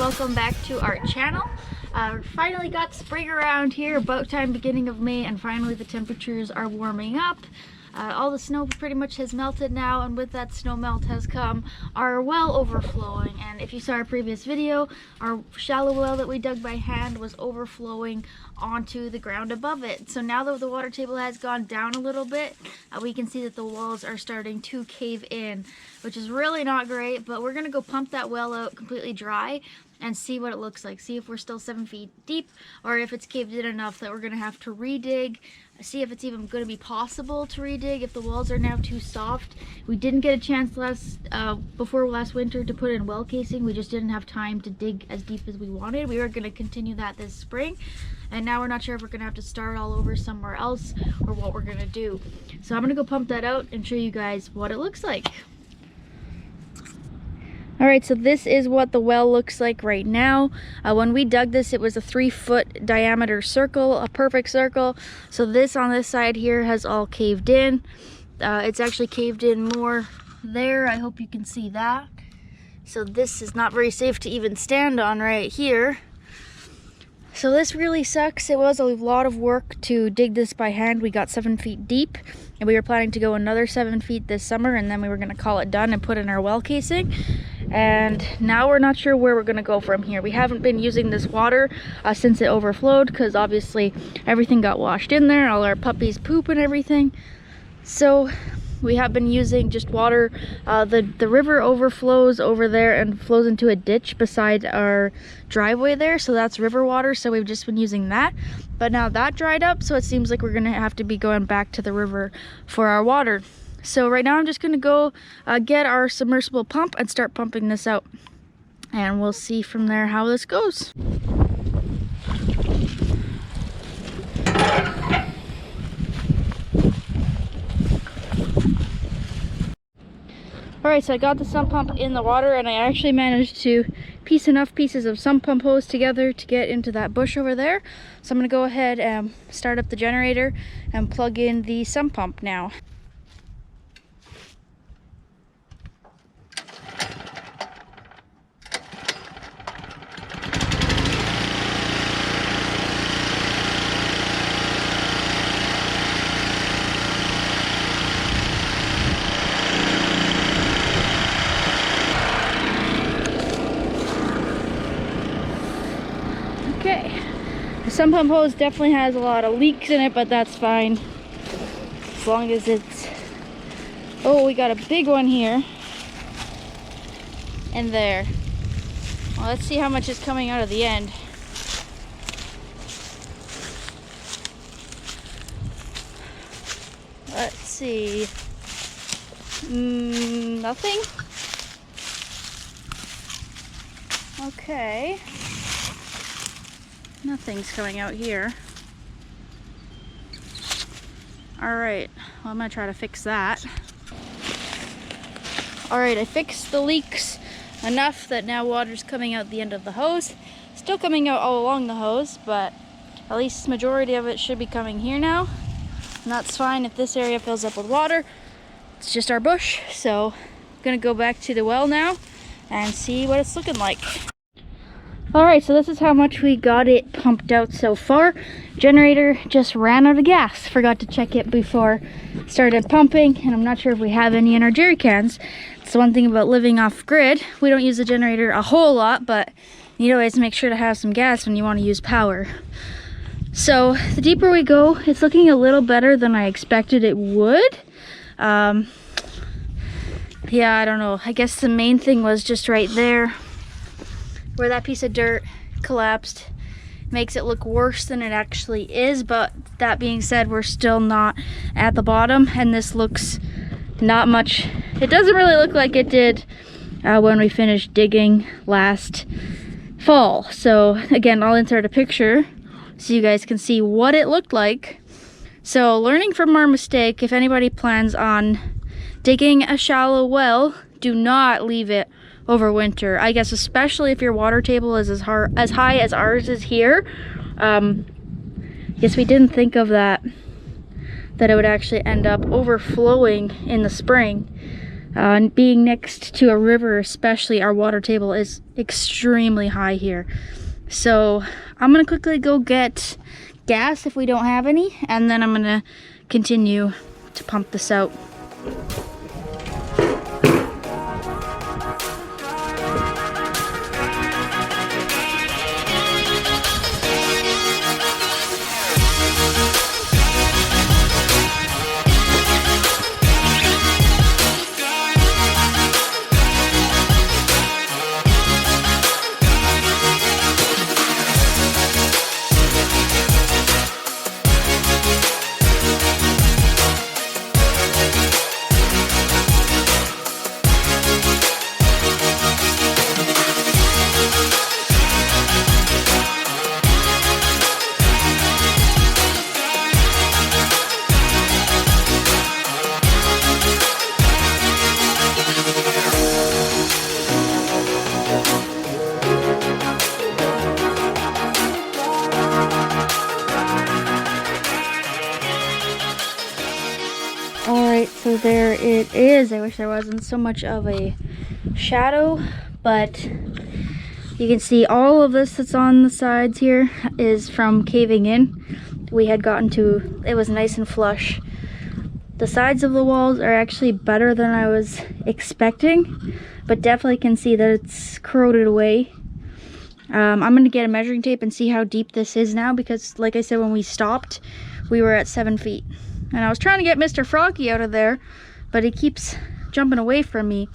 welcome back to our channel. Finally got spring around here, about time beginning of May, and finally the temperatures are warming up. All the snow pretty much has melted now, and with that snow melt has come our well overflowing. And if you saw our previous video, our shallow well that we dug by hand was overflowing onto the ground above it. So now that the water table has gone down a little bit, we can see that the walls are starting to cave in, which is really not great, but we're gonna go pump that well out completely dry and see what it looks like. See if we're still 7 feet deep, or if it's caved in enough that we're gonna have to redig. See if it's even gonna be possible to redig if the walls are now too soft. We didn't get a chance before last winter to put in well casing. We just didn't have time to dig as deep as we wanted. We were gonna continue that this spring, and now we're not sure if we're gonna have to start all over somewhere else or what we're gonna do. So I'm gonna go pump that out and show you guys what it looks like. Alright, so this is what the well looks like right now. When we dug this, it was a 3-foot diameter circle, a perfect circle. So this on this side here has all caved in. It's actually caved in more there. I hope you can see that. So this is not very safe to even stand on right here. So this really sucks. It was a lot of work to dig this by hand. We got 7 feet deep, and we were planning to go another 7 feet this summer, and then we were going to call it done and put in our well casing. And now we're not sure where we're going to go from here. We haven't been using this water since it overflowed, because obviously everything got washed in there, all our puppies poop and everything. So we have been using just water. The river overflows over there and flows into a ditch beside our driveway there, so that's river water, so we've just been using that. But now that dried up, so it seems like we're gonna have to be going back to the river for our water. So right now I'm just gonna go get our submersible pump and start pumping this out, and we'll see from there how this goes. Alright, so I got the sump pump in the water, and I actually managed to piece enough pieces of sump pump hose together to get into that bush over there. So I'm going to go ahead and start up the generator and plug in the sump pump now. Okay, the sump pump hose definitely has a lot of leaks in it, but that's fine as long as it's... Oh, we got a big one here and there. Well, let's see how much is coming out of the end. Let's see. Nothing. Okay. Nothing's coming out here. Alright, well, I'm gonna try to fix that. Alright, I fixed the leaks enough that now water's coming out the end of the hose. Still coming out all along the hose, but at least the majority of it should be coming here now. And that's fine if this area fills up with water. It's just our bush, so I'm gonna go back to the well now and see what it's looking like. Alright, so this is how much we got it pumped out so far. Generator just ran out of gas. Forgot to check it before started pumping, and I'm not sure if we have any in our jerry cans. It's the one thing about living off grid. We don't use the generator a whole lot, but you always make sure to have some gas when you want to use power. So the deeper we go, it's looking a little better than I expected it would. Yeah, I don't know. I guess the main thing was just right there, where that piece of dirt collapsed. Makes it look worse than it actually is, but that being said, we're still not at the bottom, and this looks not much. It doesn't really look like it did when we finished digging last fall. So again, I'll insert a picture so you guys can see what it looked like. So learning from our mistake, if anybody plans on digging a shallow well, do not leave it over winter. I guess especially if your water table is as high as ours is here. Yes, we didn't think of that it would actually end up overflowing in the spring. And being next to a river especially, our water table is extremely high here. So I'm gonna quickly go get gas if we don't have any, and then I'm gonna continue to pump this out. So there it is. I wish there wasn't so much of a shadow, but you can see all of this that's on the sides here is from caving in. We had gotten to, it was nice and flush. The sides of the walls are actually better than I was expecting, but definitely can see that it's corroded away. I'm gonna get a measuring tape and see how deep this is now, because like I said, when we stopped, we were at 7 feet. And I was trying to get Mr. Froggy out of there, but he keeps jumping away from me.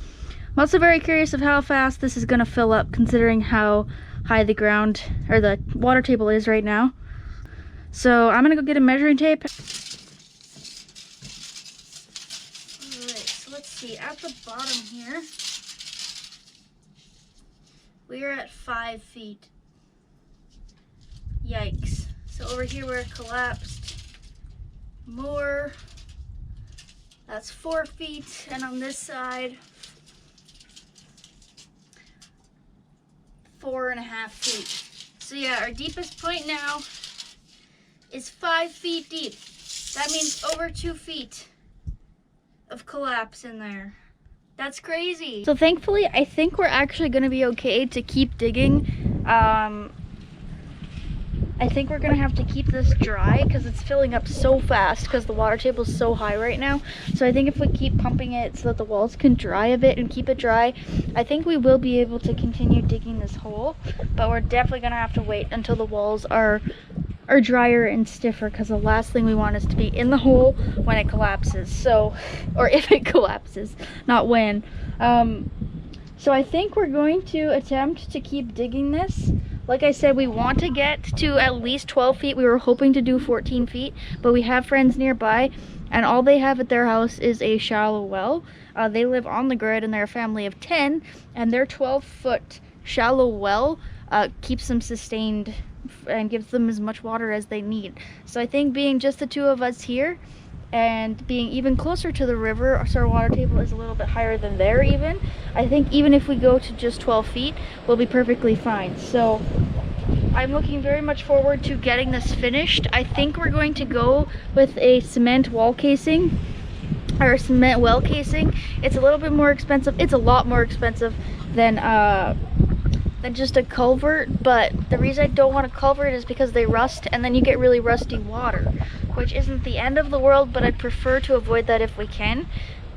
I'm also very curious of how fast this is gonna fill up, considering how high the ground, or the water table is right now. So I'm gonna go get a measuring tape. Alright, so let's see, at the bottom here, we're at 5 feet. Yikes. So over here where it collapsed, more, that's 4 feet, and on this side 4.5 feet. So yeah, our deepest point now is 5 feet deep. That means over 2 feet of collapse in there. That's crazy. So thankfully, I think we're actually gonna be okay to keep digging. I think we're gonna have to keep this dry because it's filling up so fast because the water table is so high right now. So I think if we keep pumping it so that the walls can dry a bit and keep it dry, I think we will be able to continue digging this hole, but we're definitely gonna have to wait until the walls are drier and stiffer, because the last thing we want is to be in the hole when it collapses. So, or if it collapses, not when. So I think we're going to attempt to keep digging this. Like I said, we want to get to at least 12 feet. We were hoping to do 14 feet, but we have friends nearby, and all they have at their house is a shallow well. They live on the grid, and they're a family of 10, and their 12-foot shallow well keeps them sustained and gives them as much water as they need. So I think being just the two of us here, and being even closer to the river, so our water table is a little bit higher than there even, I think even if we go to just 12 feet, we'll be perfectly fine. So I'm looking very much forward to getting this finished. I think we're going to go with a cement wall casing, or a cement well casing. It's a little bit more expensive. It's a lot more expensive than just a culvert, but the reason I don't want a culvert is because they rust, and then you get really rusty water, which isn't the end of the world, but I'd prefer to avoid that if we can.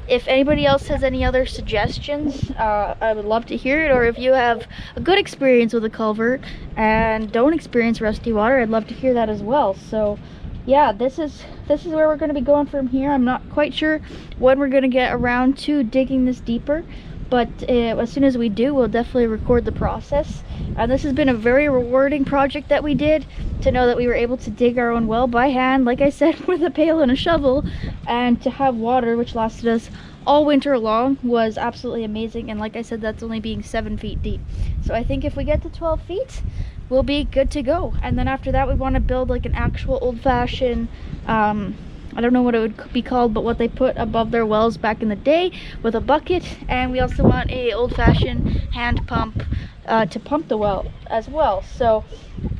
If anybody else has any other suggestions, I would love to hear it, or if you have a good experience with a culvert and don't experience rusty water, I'd love to hear that as well. So yeah, this is where we're going to be going from here. I'm not quite sure when we're going to get around to digging this deeper, but as soon as we do, we'll definitely record the process. And this has been a very rewarding project that we did, to know that we were able to dig our own well by hand, like I said, with a pail and a shovel, and to have water which lasted us all winter long was absolutely amazing. And like I said, that's only being 7 feet deep. So I think if we get to 12 feet, we'll be good to go. And then after that, we want to build like an actual old-fashioned, I don't know what it would be called, but what they put above their wells back in the day with a bucket. And we also want a old-fashioned hand pump to pump the well as well. So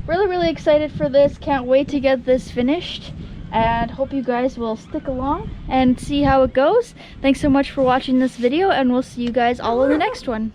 really excited for this. Can't wait to get this finished. and hope you guys will stick along and see how it goes. Thanks so much for watching this video, and we'll see you guys all in the next one.